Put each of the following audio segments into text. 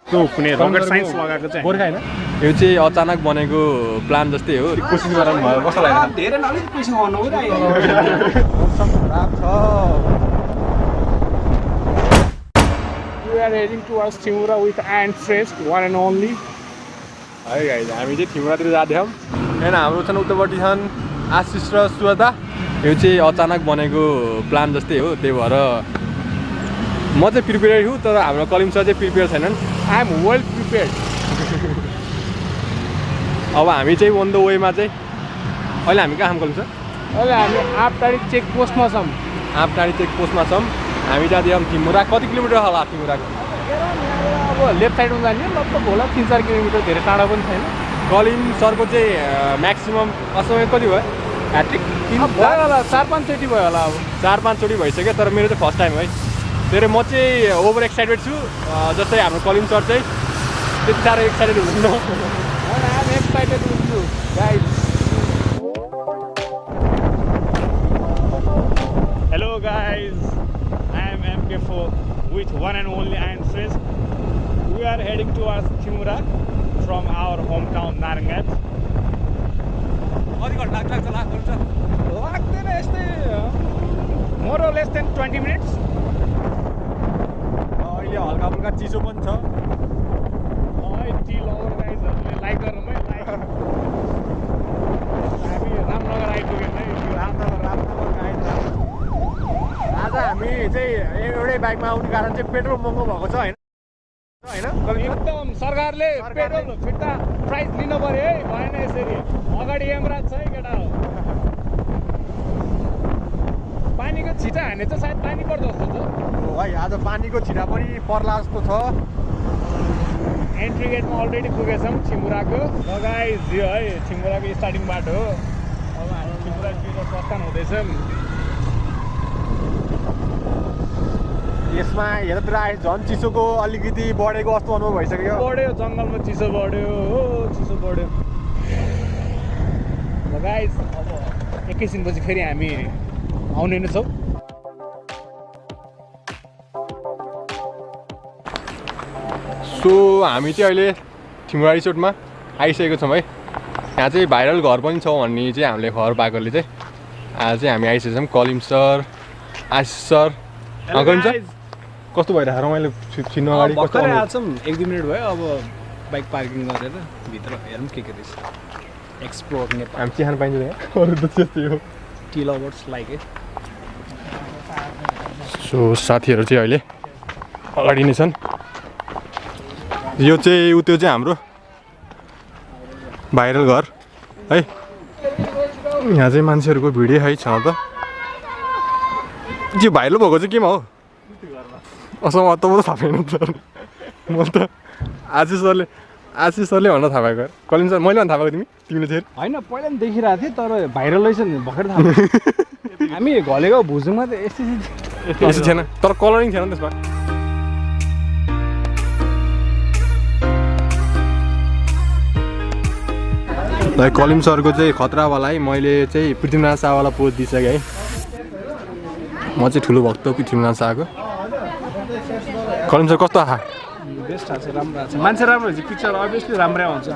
कुनै rocket science लगाएको चाहिँ गोर्खा हैन यो चाहिँ अचानक बनेको प्लान जस्तै हो कोसिस गरेर भयो कस्तो लाग्यो धेरै नलिक पैसा गर्नु हो खराब छ We are heading towards Thimura with and Shrestha, one and only. है गाइज हामी चाहिँ थिमुरातिर जाँदैछौँ होइन हाम्रो छन् उतापट्टि छन् आशिष र सुवता यो चाहिँ अचानक बनेको प्लान जस्तै हो त्यही भएर म चाहिँ प्रिपेयर छु तर हाम्रो कलिम सर चाहिँ प्रिपेयर छैनन् I am well prepared. अब हामी चाहिँ अन द वेमा चाहिँ अहिले हामी कहाँ कलिम सर अहिले हामी आपटारी चेक पोस्टमा छौँ आपटारी चेक पोस्टमा छौँ हामी जाँदैछौँ थिमुरा कति किलोमिटर होला थिमुराको अब लेफ्ट साइडमा जाने लगभग होला 3-4 किलोमिटर धेरै टाढा पनि छैन कलिम सरको चाहिँ म्याक्सिमम असमय कति भयो ह्याट्रिक भयो होला 4-5 चोटि भयो होला अब 4-5 चोटि भइसक्यो तर मेरो चाहिँ फर्स्ट टाइम है धेरै म चाहिँ ओभर एक्साइटेड छु जस्तै हाम्रो कलिम सर चाहिँ त्यति साह्रो एक्साइटेड हुनुहुन्न I am excited with you guys. Hello guys, I am MK4 with one and only ionLife. We are heading towards Thimura from our hometown Narangat. कति घन्टा लाग्छ लाग्दैन यस्तै more or less than 20 minutes. अहिले हल्का फुल्का चिसो पनि छ टी लभर गाइजहरूले लाइक गर्नु है लाइक हामी रामनगर आइपुग्यौँ है रामनगर गाइड आज हामी चाहिँ एउटै बाइकमा आउने कारण चाहिँ पेट्रोल महँगो भएको छ होइन एकदम सरकारले पेट्रोल फिर्ता प्राइस लिनु पर्यो है भएन यसरी अगाडि यमराज छ है केटा हो पानीको छिटा हाने त सायद पानी पर्छ जस्तो छ भाइ आज पानीको छिटा पनि पर्ला जस्तो छ एन्ट्री गेटमा अलरेडी पुगेछौँ थिमुराको गाइस यो है थिमुराको स्टार्टिङ बाटो हो अब हामी थिमुरातिर प्रस्थान हुँदैछौँ यसमा हेरतिर आए झन् चिसोको अलिकति बढेको जस्तो अनुभव भइसक्यो बढ्यो जङ्गलमा चिसो बढ्यो हो चिसो बढ्यो गाइस अब एकैछिनपछि फेरि हामी आउने नै छौँ सो हामी चाहिँ अहिले थिमुरा रिसोर्टमा आइसकेको छौँ है यहाँ चाहिँ भाइरल घर पनि छ भन्ने चाहिँ हामीले खबर पाएकोले चाहिँ आज चाहिँ हामी आइसकेको छौँ कलिम सर आशिष सर कलिम सर कस्तो भइरहेको रमाइलो छिन्नु अगाडि कस्तो आएछौँ 1-2 मिनट भयो अब बाइक पार्किङ गरेर भित्र हेरौँ के रहेछ एक्सप्लोर नेपाल हामी चिया खान पाइन्छ अरू त त्यस्तै हो टी लभर्स लाइक है सो साथीहरू चाहिँ अहिले अगाडि नै छन् यो चाहिँ त्यो चाहिँ हाम्रो भाइरल घर है यहाँ चाहिँ मान्छेहरूको भिडियो है छ त त्यो भाइरल भएको चाहिँ केमा हो असम त म त थाहा पाएन त म त आशिष सरले भन्न थाहा पाएको कलिम सर मैले भन्न थाहा पाएको तिमीले चाहिँ होइन पहिला पनि देखिरहेको थिएँ तर भाइरल रहेछ नि भर्खर थाहा हामी घलेको भुजुङमा त यस्तो थिएन तर कलरिङ थिएन त्यसमा कलिम सरको चाहिँ खतरावाला है मैले चाहिँ पृथ्वीनारायण शाहवाला पोज दिइसकेँ है म चाहिँ ठुलो भक्त पृथ्वीनारायण शाहको कलिम सर कस्तो आहा बेस्ट आएको छ राम्रो आएको छ मान्छे राम्रो हुन्छ पिक्चर अभियसली राम्रै हुन्छ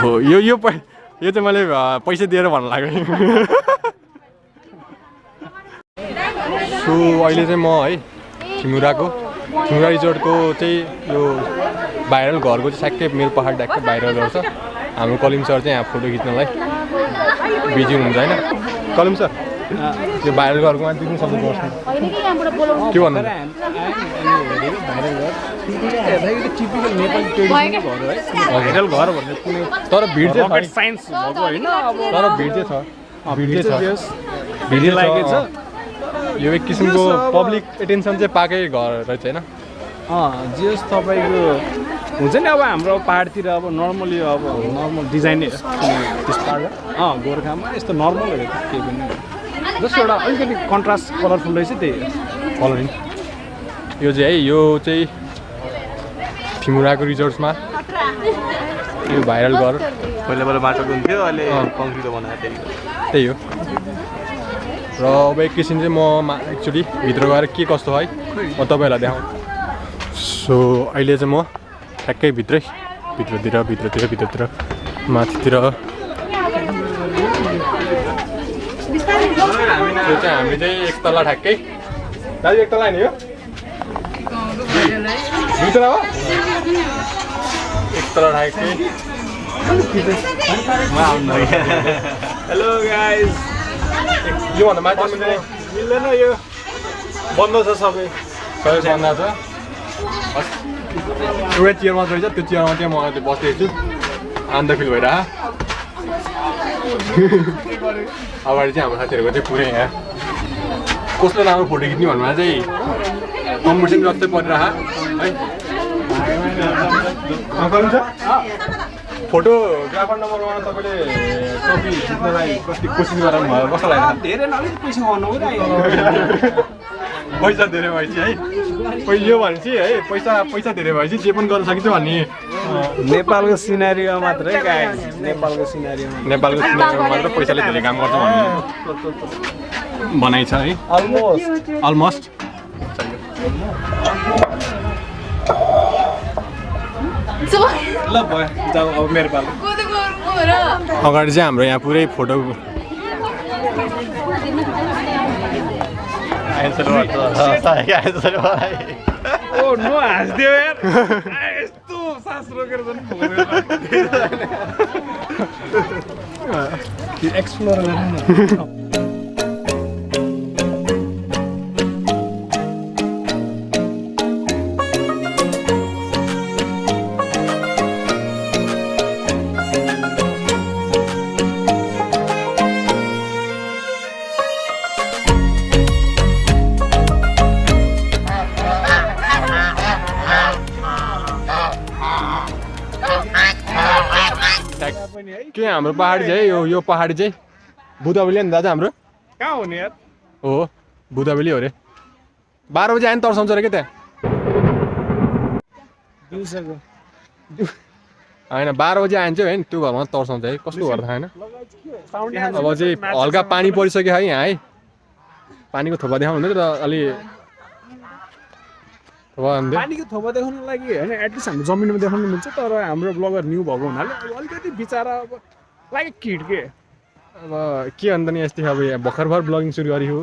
हो यो चाहिँ मैले पैसा दिएर भन्नु लाग्यो सो अहिले चाहिँ म है थिमुरा रिजोर्टको चाहिँ यो भाइरल घरको चाहिँ ठ्याक्कै मेरो पहाड ट्याक्कै भाइरल गर्छ हाम्रो कलिम सर चाहिँ यहाँ फोटो खिच्नलाई बिजी हुनुहुन्छ होइन कलिम सर यो भाइरल घरको मान्छे पनि सबै गर्छ के भन्नु टिपिकल नेपाली ट्रेडिसनल घर है भाइरल घर भन्ने कुनै तर भिड चाहिँ रकेट साइन्स भएको होइन अब तर भिड चाहिँ छ भिड लागेको छ यो एक किसिमको पब्लिक एटेन्सन चाहिँ पाएकै घर रहेछ होइन जस तपाईँको हुन्छ नि अब हाम्रो पाहाडतिर अब नर्मली अब नर्मल डिजाइन गोर्खामा यस्तो नर्मलहरू केही पनि जस्तो एउटा अलिकति कन्ट्रास्ट कलरफुल रहेछ त्यही कलरिङ यो चाहिँ है यो चाहिँ थिमुराको रिजोर्ट्समा यो भाइरल घर पहिला माटोको हुन्थ्यो अहिले कङ्क्रिटको बनाएको त्यही हो र अब एकैछिन चाहिँ म एक्चुली भित्र गएर के कस्तो है म तपाईँहरूलाई देखाउँ सो अहिले चाहिँ म ठ्याक्कै भित्रतिर माथितिर त्यो चाहिँ हामी चाहिँ एक तला ठ्याक्कै दाजु एक तला नि हो दुई तला हो एक तला ठ्याक्कै हेलो गाइस योभन्दा माथि मिल्दैन यो बन्द छ सबै बन्द छ एउटा चेयर मात्र रहेछ त्यो चेयरमा चाहिँ म अहिले बस्दैछु आनन्द फिल भइरह अगाडि चाहिँ हाम्रो साथीहरूको चाहिँ पुरै यहाँ कस्तो राम्रो फोटो खिच्ने भन्नुमा चाहिँ कम्पिटिसन जस्तै परिरह है फोटोग्राफर नम्बर 1 तपाईँले ट्रफी जित्नलाई कति कोसिस गराउनु भयो कस्तो लाग्यो धेरै नलिक पैसा गर्नु हो पैसा धेरै भएपछि है यो भनेपछि है पैसा धेरै भएपछि जे पनि गर्न सकिन्छ भन्ने नेपालको सिनारीमा मात्रै गाइस नेपालको सिनारीमा मात्र पैसाले धेरै काम गर्छ भन्ने भनाइ छ है अलमोस्ट ल भयो जाऊ अब मेरो पालो अगाडि चाहिँ हाम्रो यहाँ पुरै फोटो ओ नो हाँस्दियो यार यस्तो सास रोकेर एक्सप्लोर गर्नु के हाम्रो पहाडी चाहिँ यो पहाडी चाहिँ बुदाबेली नि दाजु हाम्रो कहाँ हो नि यार हो बुदाबेली हो रे 12 बजे आयो नि तर्साउँछ रे के त्यहाँ दिउँसोको होइन 12 बजे आइन्छ है त्यो घरमा तर्साउँछ है कस्तो घर थाहा छैन अब चाहिँ हल्का पानी परिसक्यो है यहाँ है पानीको थोपा देखाउनु हुँदैन त अलि पानीको थोपा देखाउनु लागि होइन एटलिस्ट हाम्रो जमिनमा देखाउनु मिल्छ तर हाम्रो ब्लगर न्यू भएको हुनाले अलिकति बिचरा अब लाइक किड के अब के अन्त नि यस्तै अब यहाँ भर्खर ब्लगिङ सुरु गरेको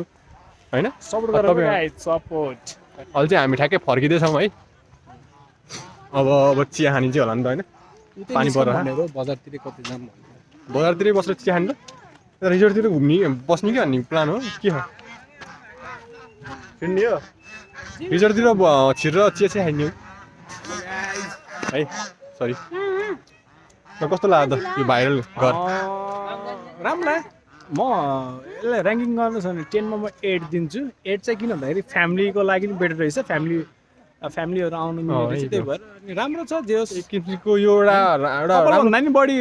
होइन सपोर्ट अहिले चाहिँ हामी ठ्याक्कै फर्किँदैछौँ है अब चिया खानी चाहिँ होला नि त होइन पानी परेर बजारतिर कति जाम बजारतिरै बसेर चिया खानु त रिजोर्टतिर घुम्ने बस्ने कि भन्ने प्लान हो के हो हिँड्ने हो रिजोर्टतिर छिरेर चिया चाहिँ खाइने है सरी कस्तो लाग्यो त यो भाइरल घर राम्रो म यसलाई ऱ्याङ्किङ गर्नु छ भने 10 मा म 8 दिन्छु 8 चाहिँ किन भन्दाखेरि फ्यामिलीको लागि पनि बेटर रहेछ फ्यामिलीहरू आउनु मिल्ने रहेछ त्यही भएर अनि राम्रो छ जे होस् एक किसिमको यो एउटा भन्दा नि बढी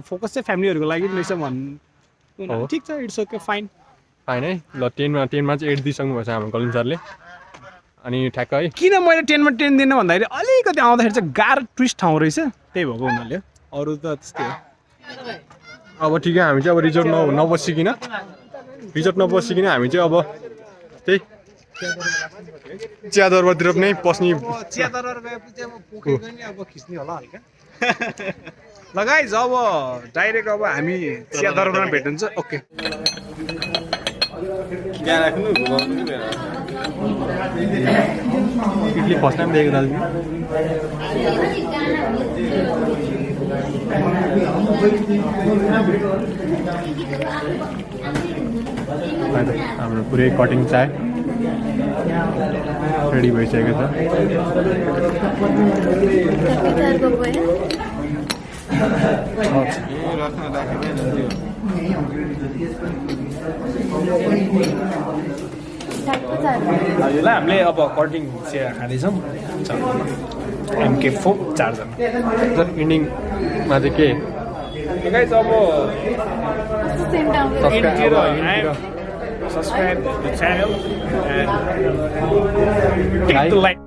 फोकस चाहिँ फ्यामिलीहरूको लागि पनि रहेछ भन्नु ठिक छ इट्स ओके फाइन है ल 10 मा चाहिँ 8 दिइसक्नु भएछ हाम्रो कलिन सरले अनि ठ्याक्क है किन मैले 10 मा 10 दिनु भन्दाखेरि अलिकति आउँदाखेरि चाहिँ गाह्रो ट्विस्ट ठाउँ रहेछ त्यही भएको हुनाले अरू त त्यस्तै हो अब ठिकै हामी चाहिँ अब रिजोर्ट नबसिकन हामी चाहिँ अब त्यही चिया दरबारतिर पनि पस्ने चिया दरबार गएपछि चाहिँ अब पोखरी पनि अब खिच्ने होला हल्का ल गाइज अब डाइरेक्ट अब हामी चिया दरबारमा भेट हुन्छ ओके इडली फर्स्ट टाइम देखेको दाजु हाम्रो पुरै कटिङ चाय रेडी भइसकेको छ हजुरलाई हामीले अब कटिङ चिया खाँदैछौँ MK4 4जना इन्डिङमा चाहिँ के गाइज अब subscribe the channel and click the like